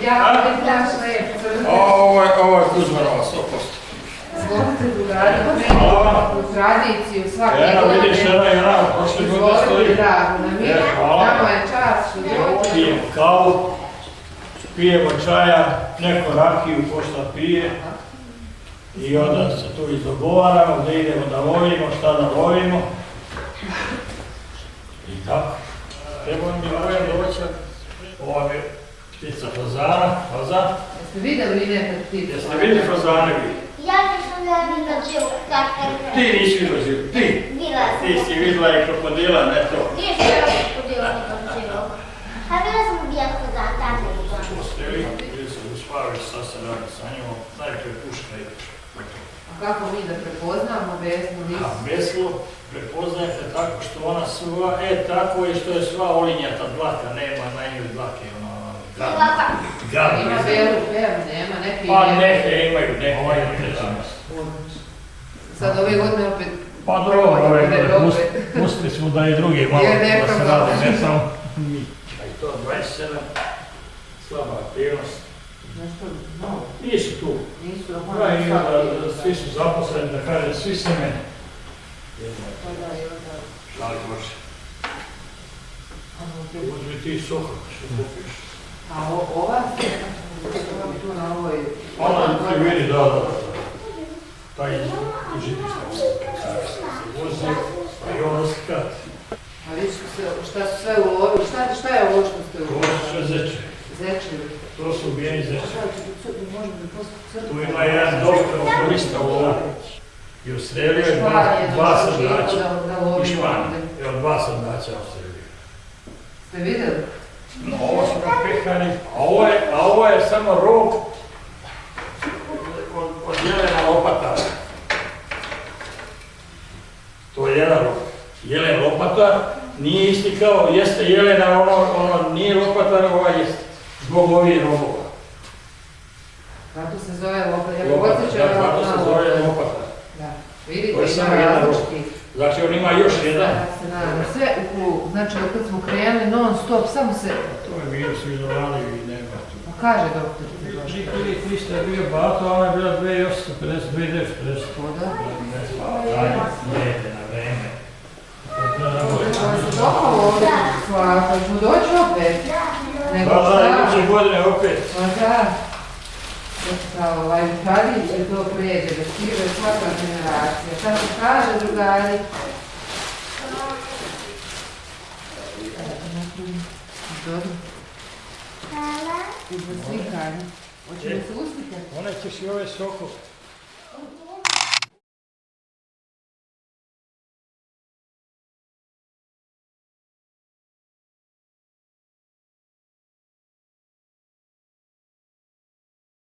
Ja ne znaš Ovo je Kuzmanova, 100%. Zvolite drugari, u tradiciju svake godine. Vidiš, prošle godine stoji. Izvolite drago, nama je čast što dođe. Pijemo kavu, pijemo čaja, neko rakiju ko šta pije. I onda se tu izdogovaramo gdje idemo da lovimo, šta da lovimo. I tako. Trebamo mi vojem doći. Ova je ptica fazana. Jeste vidjeli vi nekad ptice? Jeste vidjeli fazane vi? Ja nisam vidjela živu kakve. Ti nisi vidjela živu, ti? Bila sam. Ti si vidjela i krokodila, ne to. Nije što je krokodila nikad živu. A bila sam ubijat fazan, tamo je bila. Posteli, ili se uspavili, sad se radi sa njom, najprije puška i A kako mi da prepoznamo vesnu listu? A veslu prepoznajete tako što ona sva, tako je što je sva olinjata dlaka, nema na njoj dlake, Ima belu peru, nema, neke pa neke imaju, neke imaju. Sad ove godine opet... Pa dobro, pustili smo da i drugi malo da se rade, ne samo mi. A i to 27, slaba aktivnost. Nešto novo? Nisu tu. Nisu, svi su zaposleni, da kaže, svi se mene. Šali može. Uzmi ti sohor, što kupiš. A ova se, tu na ovoj... Ona ti vidi, da. Taj žitišta se vozi, pa i ono skat. A vidiš šta su sve ulovili, šta je ovo što ste ulovili? Ovo su sve zeče. Zečevi. To su ubijeni zeče. Tu ima jedan doktor okulista u ovom. I ustrelio je dva srdača. I Španije. Evo, dva srdača ustrelio. Ste vidjeli? Ovo su ga pehani, a ovo je samo rog od jelena lopata. To je jedan rog. Jelen lopata nije isti kao jeste jelena, ono nije lopata, nego ova jeste. Zbog ovih rogova. Zato se zove lopata. Lopata, zato se zove lopata. Da. Vidite, To je samo ima jedan rog. različitih. Znači on ima još jedan. Sve u krugu. Znači, kad smo krenuli non stop, samo se... To je virus izolali i nema tu. Pa kaže doktor. 3300 je bio bato, a ona je bila 2850, 2950. Voda. Jede na vreme. Ali se dopalo ovdje, svaka, ćemo doći opet. Nego Da, šta? iduće godine opet. Pa da. U tradiciju to prijeđe, da stiže svaka generacija. Šta se kaže, drugari? Dobro. Hvala. I za slikanje. Hoćemo se uslike? One ćeš i ove soko.